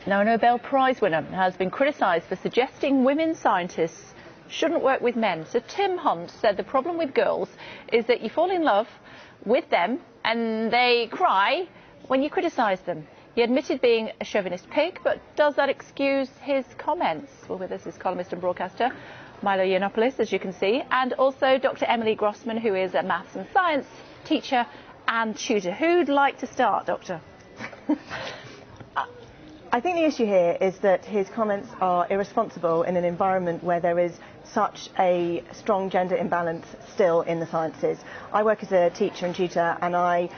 Now, a Nobel Prize winner has been criticised for suggesting women scientists shouldn't work with men. So Tim Hunt said the problem with girls is that you fall in love with them and they cry when you criticise them. He admitted being a chauvinist pig, but does that excuse his comments? Well, with us is columnist and broadcaster Milo Yiannopoulos, as you can see, and also Dr. Emily Grossman, who is a maths and science teacher and tutor. Who'd like to start, Doctor? I think the issue here is that his comments are irresponsible in an environment where there is such a strong gender imbalance still in the sciences. I work as a teacher and tutor, and I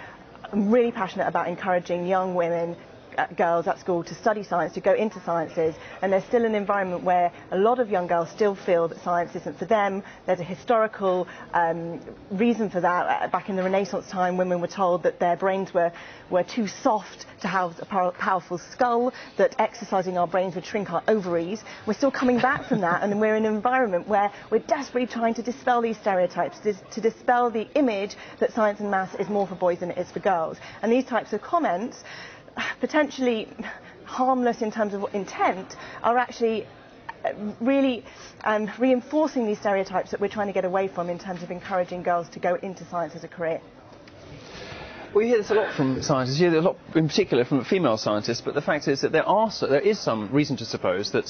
am really passionate about encouraging young women, girls at school to study science, to go into sciences, and there's still an environment where a lot of young girls still feel that science isn't for them. There's a historical reason for that. Back in the Renaissance time, women were told that their brains were too soft to have a powerful skull, that exercising our brains would shrink our ovaries. We're still coming back from that, and we're in an environment where we're desperately trying to dispel these stereotypes, to dispel the image that science and maths is more for boys than it is for girls. And these types of comments, potentially harmless in terms of intent, are actually really reinforcing these stereotypes that we're trying to get away from in terms of encouraging girls to go into science as a career. We hear this a lot from scientists, you hear a lot in particular from female scientists, but the fact is that there is some reason to suppose that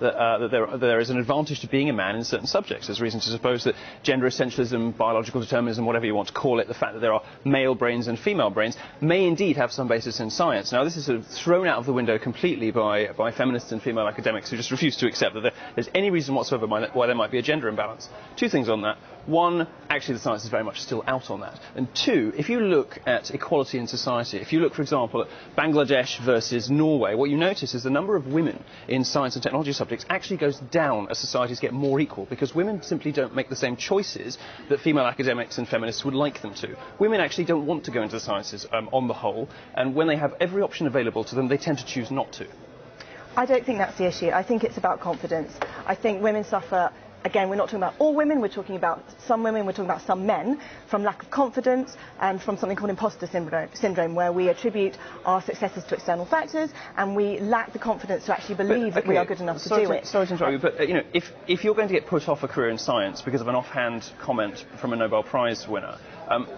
there is an advantage to being a man in certain subjects. There's reason to suppose that gender essentialism, biological determinism, whatever you want to call it, the fact that there are male brains and female brains, may indeed have some basis in science. Now, this is sort of thrown out of the window completely by feminists and female academics who just refuse to accept that there's any reason whatsoever why there might be a gender imbalance. Two things on that. One, actually the science is very much still out on that. And two, if you look at equality in society, if you look, for example, at Bangladesh versus Norway, what you notice is the number of women in science and technology subjects actually goes down as societies get more equal, because women simply don't make the same choices that female academics and feminists would like them to. Women actually don't want to go into the sciences on the whole, and when they have every option available to them, they tend to choose not to. I don't think that's the issue. I think it's about confidence. I think women suffer. Again, we're not talking about all women, we're talking about some women, we're talking about some men, from lack of confidence and from something called imposter syndrome, where we attribute our successes to external factors and we lack the confidence to actually believe that we are good enough to do it. Sorry to interrupt you, but you know, if you're going to get put off a career in science because of an offhand comment from a Nobel Prize winner,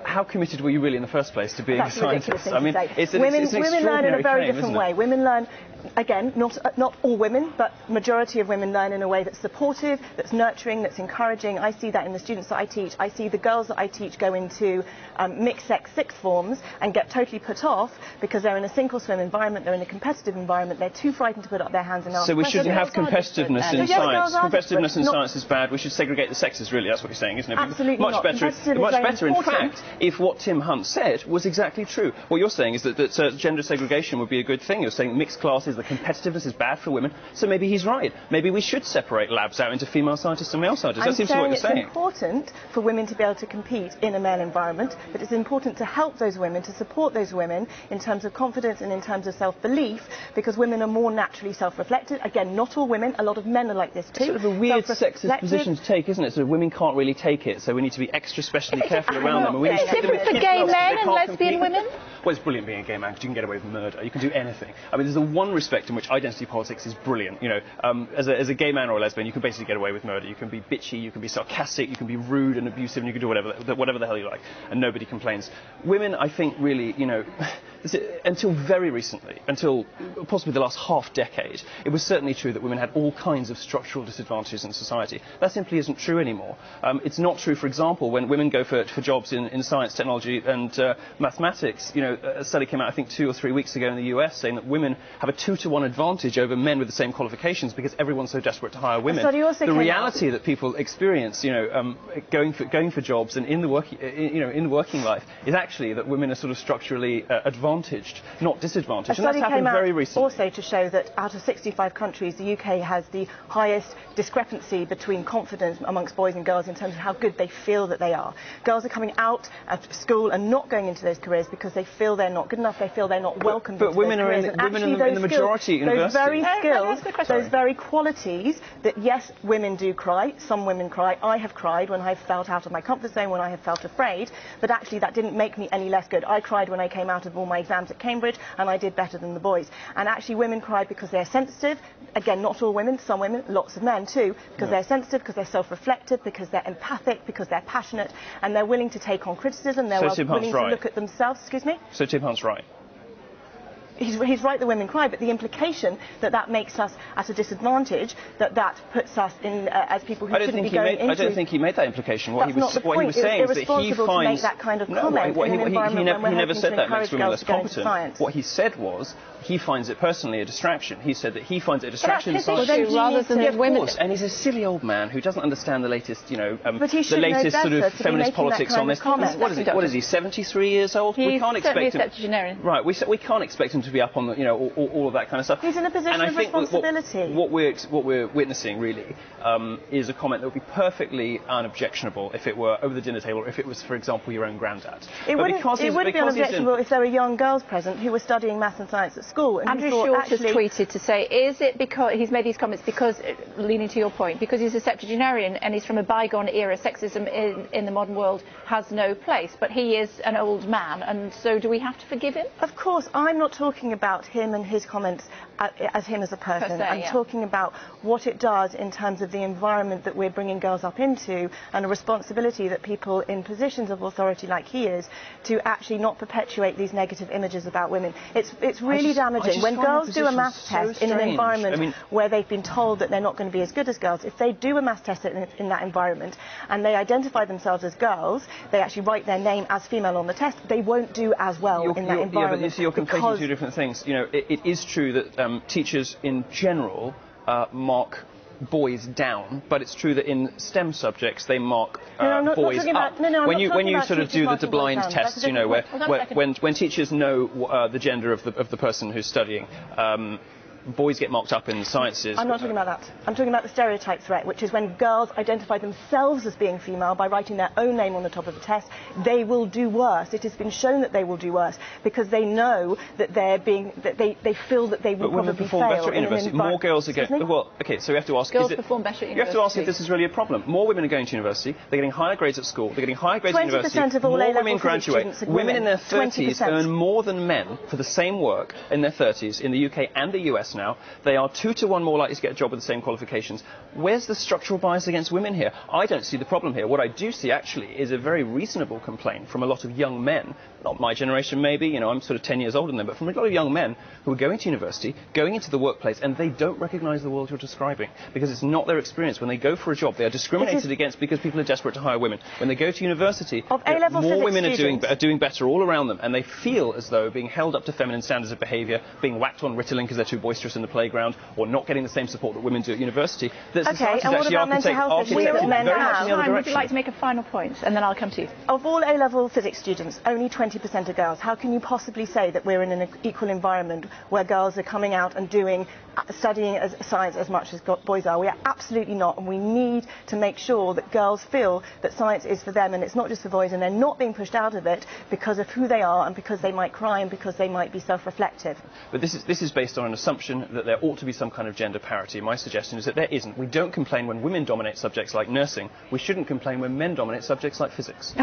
how committed were you really in the first place to being a scientist? I mean, women learn in a very different way. Women learn, again, not all women, but majority of women learn in a way that's supportive, that's nurturing, that's encouraging. I see that in the students that I teach. I see the girls that I teach go into mixed-sex sixth forms and get totally put off because they're in a sink-or-swim environment, they're in a competitive environment, they're too frightened to put up their hands and ask. So we shouldn't have competitiveness in science. Competitiveness in science is bad. We should segregate the sexes, really. That's what you're saying, isn't it? Absolutely not. Much better, in fact, if what Tim Hunt said was exactly true. What you're saying is that gender segregation would be a good thing. You're saying mixed classes, the competitiveness is bad for women. So maybe he's right. Maybe we should separate labs out into female scientists and male scientists. That seems to be what you're saying. It's important for women to be able to compete in a male environment, but it's important to help those women, to support those women in terms of confidence and in terms of self-belief, because women are more naturally self-reflected. Again, not all women, a lot of men are like this too. It's sort of a weird sexist position to take, isn't it? So women can't really take it, so we need to be extra specially careful around them. It's different for gay men and lesbian women? Well, it's brilliant being a gay man because you can get away with murder. You can do anything. I mean, there's the one respect in which identity politics is brilliant. You know, as a gay man or a lesbian, you can basically get away with murder. You can be bitchy, you can be sarcastic, you can be rude and abusive, and you can do whatever the hell you like, and nobody complains. Women, I think, really, you know, until very recently, until possibly the last half decade, it was certainly true that women had all kinds of structural disadvantages in society. That simply isn't true anymore. It's not true, for example, when women go for jobs in science, technology and mathematics. You know, a study came out, I think, 2 or 3 weeks ago in the US saying that women have a 2-to-1 advantage over men with the same qualifications because everyone's so desperate to hire women. The reality that people experience, you know, going for jobs and in the working life is actually that women are sort of structurally advantaged, not disadvantaged. And that's happened very recently. Also to show that out of 65 countries, the UK has the highest discrepancy between confidence amongst boys and girls in terms of how good they feel that they are. Girls are coming out of school and not going into those careers because they feel they're not good enough, they feel they're not welcomed. But women are in the majority at university. Those very skills, those very qualities that, yes, women do cry, some women cry. I have cried when I've felt out of my comfort zone, when I have felt afraid, but actually that didn't make me any less good. I cried when I came out of all my my exams at Cambridge and I did better than the boys. And actually women cry because they're sensitive. Again, not all women, some women, lots of men too, because they're sensitive, because they're self-reflective, because they're empathic, because they're passionate, and they're willing to take on criticism, they're willing to look at themselves. Excuse me? So Tim Hunt's right. He's right that women cry, but the implication that makes us at a disadvantage, that puts us in as people who shouldn't be going into... I don't think he made that implication. What he was saying is that he finds... to make that kind of comment in an environment when we're never said that makes women less competent. What he said was he finds it personally a distraction. He said that he finds it a distraction in science. Rather than women. And he's a silly old man who doesn't understand the latest, but he the latest sort of feminist politics on this. What is he? 73 years old? We can't expect him. Septuagenarian. Right. We can't expect him to be up on the, all of that kind of stuff. He's in a position of responsibility. What we're witnessing really is a comment that would be perfectly unobjectionable if it were over the dinner table, or if it was, for example, your own granddad. It wouldn't be unobjectionable if there were young girls present who were studying maths and science at school. And Andrew Short has tweeted to say, is it because he's made these comments because, leaning to your point, because he's a septuagenarian and he's from a bygone era, sexism in the modern world has no place, but he is an old man, and so do we have to forgive him? Of course, I'm not talking about him and his comments as him as a person. I'm talking about what it does in terms of the environment that we're bringing girls up into, and a responsibility that people in positions of authority like he is to actually not perpetuate these negative images about women. It's really damaging. When girls do a maths test in an environment where they've been told that they're not going to be as good as girls, if they do a maths test in that environment and they identify themselves as girls, they actually write their name as female on the test, they won't do as well in that environment. Yeah, but you see, you're conflating two different things. It is true that teachers in general mark boys down, but it's true that in STEM subjects they mark boys up. When you sort of do the blind tests, when teachers know the gender of the person who's studying, boys get marked up in the sciences. I'm not talking about that. I'm talking about the stereotype threat, which is when girls identify themselves as being female by writing their own name on the top of the test, they will do worse. It has been shown that they will do worse because they know that they feel that they will probably fail. Better at university. More girls are going. Well, okay, so we have to ask. Girls perform better at university. You have to ask if this is really a problem. More women are going to university. They're getting higher grades at school. They're getting higher grades at university. 20% of all more women graduate. Women in their 30s earn more than men for the same work in their 30s in the UK and the US now. They are 2 to 1 more likely to get a job with the same qualifications. Where's the structural bias against women here? I don't see the problem here. What I do see, actually, is a very reasonable complaint from a lot of young men, not my generation maybe, I'm sort of 10 years older than them, but from a lot of young men who are going to university, going into the workplace, and they don't recognise the world you're describing, because it's not their experience. When they go for a job, they are discriminated against because people are desperate to hire women. When they go to university, more women are doing better all around them, and they feel as though being held up to feminine standards of behaviour, being whacked on Ritalin because they're too boisterous in the playground, or not getting the same support that women do at university, that society is actually architected very much in the other direction. Would you like to make a final point, and then I'll come to you? Of all A-level physics students, only 20% are girls. How can you possibly say that we're in an equal environment where girls are coming out and studying science as much as boys are? We are absolutely not, and we need to make sure that girls feel that science is for them and it's not just for boys, and they're not being pushed out of it because of who they are and because they might cry and because they might be self-reflective. But this is based on an assumption that there ought to be some kind of gender parity. My suggestion is that there isn't. We don't complain when women dominate subjects like nursing. We shouldn't complain when men dominate subjects like physics.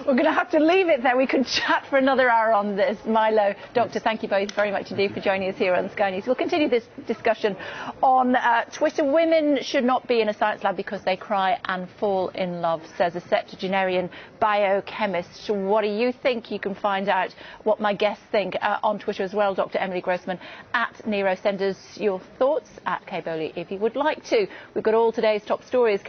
We're going to have to leave it there. We could chat for another hour on this. Milo, Doctor, thank you both very much indeed for joining us here on Sky News. We'll continue this discussion on Twitter. Women should not be in a science lab because they cry and fall in love, says a septuagenarian biochemist. What do you think? You can find out what my guests think on Twitter as well. Dr. Emily Grossman at Nero. Send us your thoughts at Kay Bowley if you would like to. We've got all today's top stories.